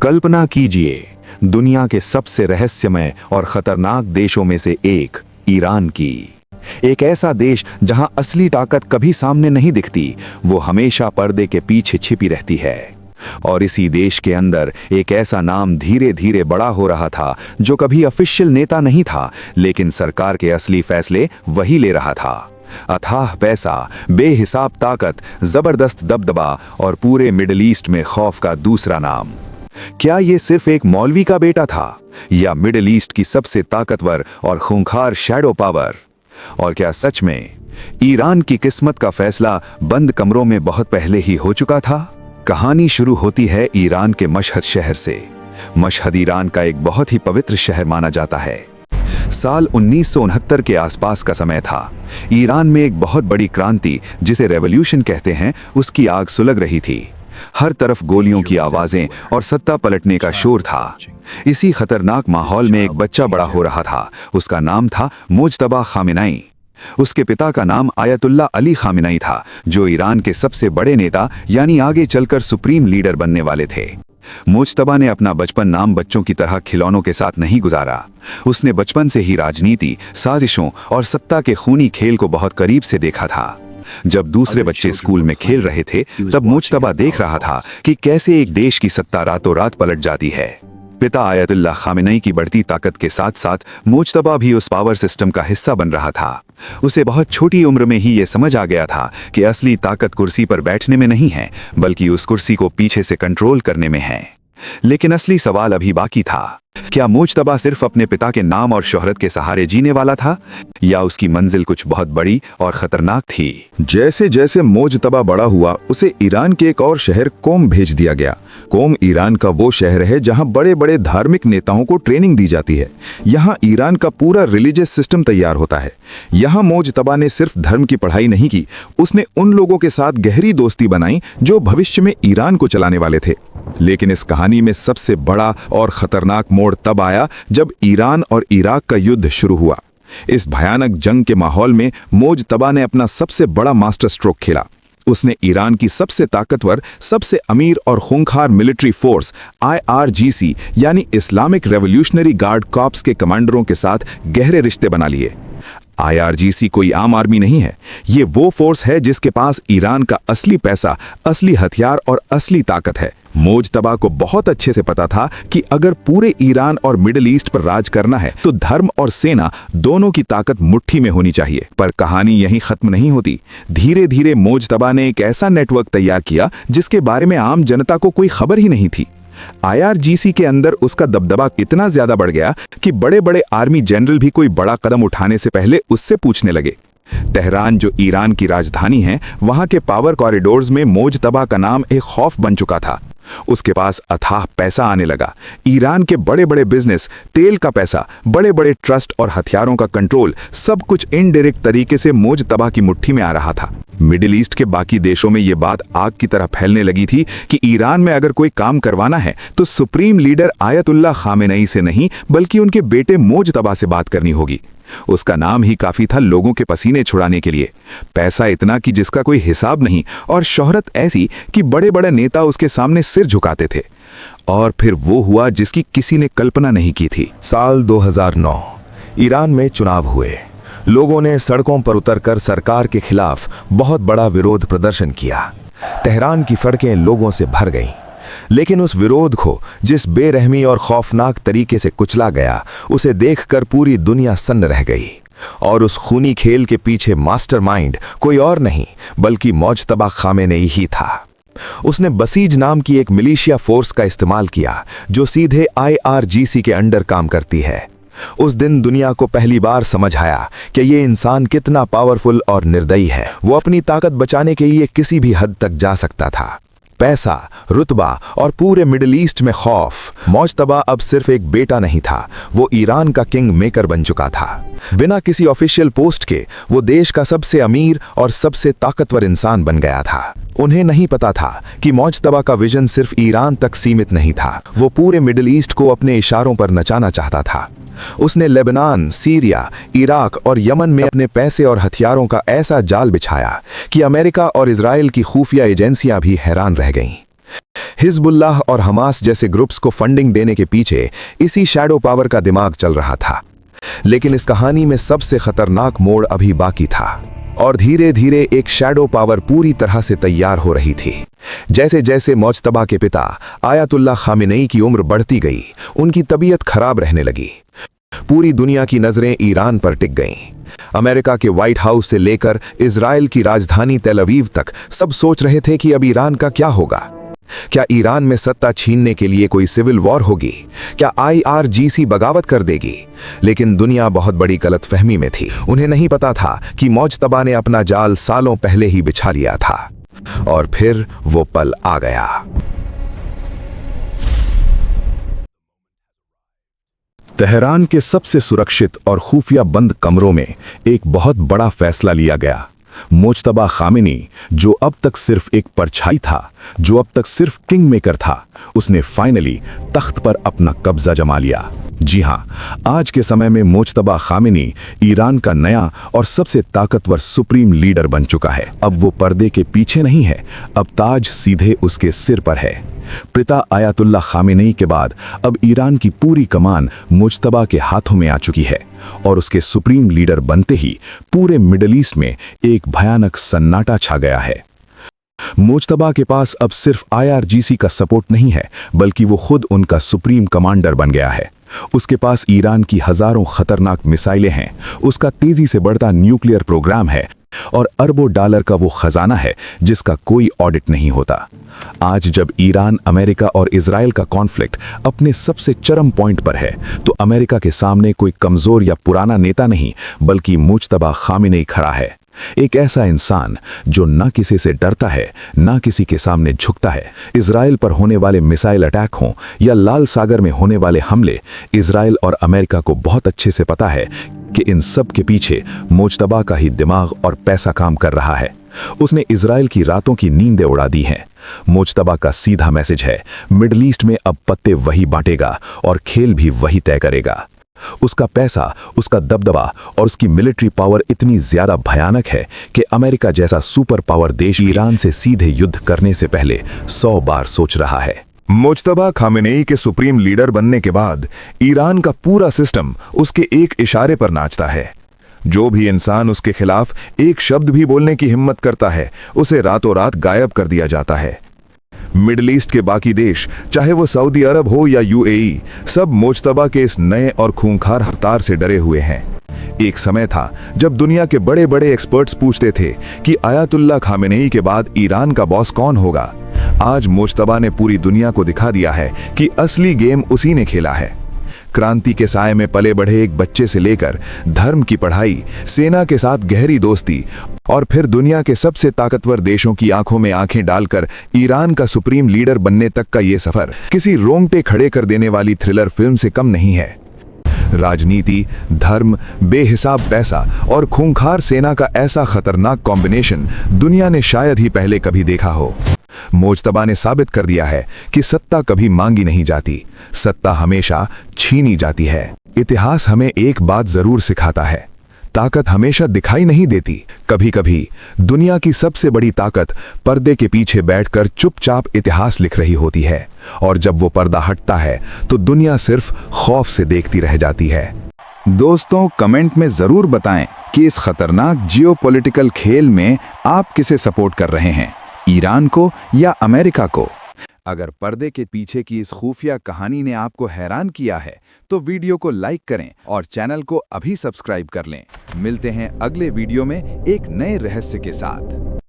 कल्पना कीजिए, दुनिया के सबसे रहस्यमय और खतरनाक देशों में से एक, ईरान की। एक ऐसा देश जहां असली ताकत कभी सामने नहीं दिखती, वो हमेशा पर्दे के पीछे छिपी रहती है। और इसी देश के अंदर एक ऐसा नाम धीरे धीरे बड़ा हो रहा था, जो कभी ऑफिशियल नेता नहीं था, लेकिन सरकार के असली फैसले वही ले रहा था। अथाह पैसा, बेहिसाब ताकत, जबरदस्त दबदबा और पूरे मिडिल ईस्ट में खौफ का दूसरा नाम। क्या ये सिर्फ एक मौलवी का बेटा था, या मिडिल ईस्ट की सबसे ताकतवर और खूंखार शैडो पावर? और क्या सच में ईरान की किस्मत का फैसला बंद कमरों में बहुत पहले ही हो चुका था? कहानी शुरू होती है ईरान के मशहद शहर से। मशहद ईरान का एक बहुत ही पवित्र शहर माना जाता है। साल 1969 के आसपास का समय था। ईरान में एक बहुत बड़ी क्रांति, जिसे रेवोल्यूशन कहते हैं, उसकी आग सुलग रही थी। हर तरफ गोलियों की आवाजें और सत्ता पलटने का शोर था। इसी खतरनाक माहौल में एक बच्चा बड़ा हो रहा था। उसका नाम था मुज्तबा खामेनेई। उसके पिता का नाम आयतुल्ला अली खामेनेई था, जो ईरान के सबसे बड़े नेता यानी आगे चलकर सुप्रीम लीडर बनने वाले थे। मुज्तबा ने अपना बचपन नाम बच्चों की तरह खिलौनों के साथ नहीं गुजारा। उसने बचपन से ही राजनीति, साजिशों और सत्ता के खूनी खेल को बहुत करीब से देखा था। जब दूसरे बच्चे स्कूल में खेल रहे थे, तब मुज्तबा देख रहा था कि कैसे एक देश की सत्ता रातों रात पलट जाती है। पिता आयतुल्ला खामेनेई की बढ़ती ताकत के साथ साथ मुज्तबा भी उस पावर सिस्टम का हिस्सा बन रहा था। उसे बहुत छोटी उम्र में ही ये समझ आ गया था कि असली ताकत कुर्सी पर बैठने में नहीं है, बल्कि उस कुर्सी को पीछे से कंट्रोल करने में है। लेकिन असली सवाल अभी बाकी था। क्या मुज्तबा सिर्फ अपने पिता के नाम और शोहरत के सहारे जीने वाला था, या उसकी मंजिल कुछ बहुत बड़ी और खतरनाक थी? जैसे जैसे मुज्तबा बड़ा हुआ, उसे ईरान के एक और शहर कोम भेज दिया गया। कोम ईरान का वो शहर है जहां बड़े बड़े धार्मिक नेताओं को ट्रेनिंग दी जाती है। यहाँ ईरान का पूरा रिलीजियस सिस्टम तैयार होता है। यहाँ मुज्तबा ने सिर्फ धर्म की पढ़ाई नहीं की, उसने उन लोगों के साथ गहरी दोस्ती बनाई जो भविष्य में ईरान को चलाने वाले थे। लेकिन इस कहानी में सबसे बड़ा और खतरनाक मोड़ तब आया जब ईरान और इराक का युद्ध शुरू हुआ। इस भयानक जंग के माहौल में मुज्तबा ने अपना सबसे बड़ा मास्टर स्ट्रोक खेला। उसने ईरान की सबसे ताकतवर, सबसे अमीर और खूंखार मिलिट्री फोर्स IRGC यानी इस्लामिक रेवोल्यूशनरी गार्ड कॉर्प्स के कमांडरों के साथ गहरे रिश्ते बना लिए। IRGC कोई आम आर्मी नहीं है। ये वो फोर्स है जिसके पास ईरान का असली पैसा, असली हथियार और असली ताकत है। मुज्तबा को बहुत अच्छे से पता था कि अगर पूरे ईरान और मिडिल ईस्ट पर राज करना है, तो धर्म और सेना दोनों की ताकत मुट्ठी में होनी चाहिए। पर कहानी यहीं खत्म नहीं होती। धीरे धीरे मुज्तबा ने एक ऐसा नेटवर्क तैयार किया जिसके बारे में आम जनता को कोई खबर ही नहीं थी। IRGC के अंदर उसका दबदबा इतना ज्यादा बढ़ गया कि बड़े बड़े आर्मी जनरल भी कोई बड़ा कदम उठाने से पहले उससे पूछने लगे। तेहरान, जो ईरान की राजधानी है, वहां के पावर कॉरिडोर्स में मुज्तबा का नाम एक खौफ बन चुका था। उसके पास अथाह पैसा आने लगा। ईरान के बड़े बड़े बिजनेस, तेल का पैसा, बड़े बड़े ट्रस्ट और हथियारों का कंट्रोल, सब कुछ इनडायरेक्ट तरीके से मुज्तबा की मुट्ठी में आ रहा था। मिडिल ईस्ट के बाकी देशों में यह बात आग की तरह फैलने लगी थी कि ईरान में अगर कोई काम करवाना है तो सुप्रीम लीडर आयतुल्ला खामेनेई से नहीं, बल्कि उनके बेटे मुज्तबा से बात करनी होगी। उसका नाम ही काफी था लोगों के पसीने छुड़ाने के लिए। पैसा इतना कि जिसका कोई हिसाब नहीं, और शोहरत ऐसी कि बड़े बड़े नेता उसके सामने सिर झुकाते थे। और फिर वो हुआ जिसकी किसी ने कल्पना नहीं की थी। साल 2009 ईरान में चुनाव हुए। लोगों ने सड़कों पर उतरकर सरकार के खिलाफ बहुत बड़ा विरोध प्रदर्शन किया। तेहरान की सड़कें लोगों से भर गईं। लेकिन उस विरोध को जिस बेरहमी और खौफनाक तरीके से कुचला गया, उसे देखकर पूरी दुनिया सन्न रह गई। और उस खूनी खेल के पीछे मास्टरमाइंड कोई और नहीं, बल्कि मुज्तबा खामेनेई ही था। उसने बसीज नाम की एक मिलिशिया फोर्स का इस्तेमाल किया, जो सीधे IRGC के अंडर काम करती है। उस दिन दुनिया को पहली बार समझ आया कि ये इंसान कितना पावरफुल और निर्दयी है। वो अपनी ताकत बचाने के लिए किसी भी हद तक जा सकता था। पैसा, रुतबा और पूरे मिडिल ईस्ट में खौफ। मुज्तबा अब सिर्फ एक बेटा नहीं था, वो ईरान का किंग मेकर बन चुका था। बिना किसी ऑफिशियल पोस्ट के वो देश का सबसे अमीर और सबसे ताकतवर इंसान बन गया था। उन्हें नहीं पता था कि मुज्तबा का विजन सिर्फ ईरान तक सीमित नहीं था, वो पूरे मिडिल ईस्ट को अपने इशारों पर नचाना चाहता था। उसने लेबनान, सीरिया, इराक और यमन में अपने पैसे और हथियारों का ऐसा जाल बिछाया कि अमेरिका और इजराइल की खुफिया एजेंसियां भी हैरान रह गईं। हिजबुल्लाह और हमास जैसे ग्रुप्स को फंडिंग देने के पीछे इसी शैडो पावर का दिमाग चल रहा था। लेकिन इस कहानी में सबसे खतरनाक मोड़ अभी बाकी था और धीरे धीरे एक शैडो पावर पूरी तरह से तैयार हो रही थी। जैसे जैसे मुज्तबा के पिता आयतुल्लाह खामेनेई की उम्र बढ़ती गई, उनकी तबीयत खराब रहने लगी। पूरी दुनिया की नजरें ईरान पर टिक गईं। अमेरिका के व्हाइट हाउस से लेकर इजराइल की राजधानी तेल अवीव तक सब सोच रहे थे कि अब ईरान का क्या होगा। क्या ईरान में सत्ता छीनने के लिए कोई सिविल वॉर होगी? क्या IRGC बगावत कर देगी? लेकिन दुनिया बहुत बड़ी गलतफहमी में थी। उन्हें नहीं पता था कि मुज्तबा ने अपना जाल सालों पहले ही बिछा लिया था। और फिर वो पल आ गया। तेहरान के सबसे सुरक्षित और खुफिया बंद कमरों में एक बहुत बड़ा फैसला लिया गया। मुज्तबा खामेनी, जो अब तक सिर्फ एक परछाई था, जो अब तक सिर्फ किंग मेकर था, उसने फाइनली तख्त पर अपना कब्जा जमा लिया। जी हां, आज के समय में मुज्तबा खामेनी ईरान का नया और सबसे ताकतवर सुप्रीम लीडर बन चुका है। अब वो पर्दे के पीछे नहीं है, अब ताज सीधे उसके सिर पर है। पिता आयतुल्लाह खामेनेई के बाद अब ईरान की पूरी कमान मुज्तबा के हाथों में आ चुकी है और उसके सुप्रीम लीडर बनते ही पूरे मिडिल ईस्ट में एक भयानक सन्नाटा छा गया है। मुज्तबा के पास अब सिर्फ IRGC का सपोर्ट नहीं है, बल्कि वो खुद उनका सुप्रीम कमांडर बन गया है। उसके पास ईरान की हजारों खतरनाक मिसाइलें हैं, उसका तेजी से बढ़ता न्यूक्लियर प्रोग्राम है और अरबों डॉलर का वो खजाना है जिसका कोई ऑडिट नहीं होता। आज जब ईरान, अमेरिका और इजराइल का कॉन्फ्लिक्ट अपने सबसे चरम पॉइंट पर है, तो अमेरिका के सामने कोई कमजोर या पुराना नेता नहीं, बल्कि मुज्तबा खामेनेई खड़ा है। एक ऐसा इंसान जो न किसी से डरता है, न किसी के सामने झुकता है। इजराइल पर होने वाले मिसाइल अटैक हों या लाल सागर में होने वाले हमले, इजराइल और अमेरिका को बहुत अच्छे से पता है कि इन सब के पीछे मुज्तबा का ही दिमाग और पैसा काम कर रहा है। उसने इजराइल की रातों की नींदें उड़ा दी हैं। मुज्तबा का सीधा मैसेज है, मिडिल ईस्ट में अब पत्ते वही बांटेगा और खेल भी वही तय करेगा। उसका पैसा, उसका दबदबा और उसकी मिलिट्री पावर इतनी ज्यादा भयानक है कि अमेरिका जैसा सुपर पावर देश ईरान से सीधे युद्ध करने से पहले 100 बार सोच रहा है। मुज्तबा खामेनेई के सुप्रीम लीडर बनने के बाद ईरान का पूरा सिस्टम उसके एक इशारे पर नाचता है। जो भी इंसान उसके खिलाफ एक शब्द भी बोलने की हिम्मत करता है, उसे रातों रात गायब कर दिया जाता है। मिडिल ईस्ट के बाकी देश, चाहे वो सऊदी अरब हो या UAE, सब मुज्तबा के इस नए और खूंखार रफ्तार से डरे हुए हैं। एक समय था जब दुनिया के बड़े बड़े एक्सपर्ट्स पूछते थे कि आयतुल्लाह खामेनेई के बाद ईरान का बॉस कौन होगा। आज मुज्तबा ने पूरी दुनिया को दिखा दिया है कि असली गेम उसी ने खेला है। क्रांति के साए में पले बढ़े एक बच्चे से लेकर धर्म की पढ़ाई, सेना के साथ गहरी दोस्ती और फिर दुनिया के सबसे ताकतवर देशों की आंखों में आंखें डालकर ईरान का सुप्रीम लीडर बनने तक का ये सफर किसी रोंगटे खड़े कर देने वाली थ्रिलर फिल्म से कम नहीं है। राजनीति, धर्म, बेहिसाब पैसा और खूंखार सेना का ऐसा खतरनाक कॉम्बिनेशन दुनिया ने शायद ही पहले कभी देखा हो। मुज्तबा ने साबित कर दिया है कि सत्ता कभी मांगी नहीं जाती, सत्ता हमेशा छीनी जाती है। इतिहास हमें एक बात जरूर सिखाता है, ताकत हमेशा दिखाई नहीं देती। कभी कभी दुनिया की सबसे बड़ी ताकत पर्दे के पीछे बैठकर चुपचाप इतिहास लिख रही होती है, और जब वो पर्दा हटता है तो दुनिया सिर्फ खौफ से देखती रह जाती है। दोस्तों, कमेंट में जरूर बताएं कि इस खतरनाक जियोपॉलिटिकल खेल में आप किसे सपोर्ट कर रहे हैं, ईरान को या अमेरिका को। अगर पर्दे के पीछे की इस खुफिया कहानी ने आपको हैरान किया है तो वीडियो को लाइक करें और चैनल को अभी सब्सक्राइब कर लें। मिलते हैं अगले वीडियो में एक नए रहस्य के साथ।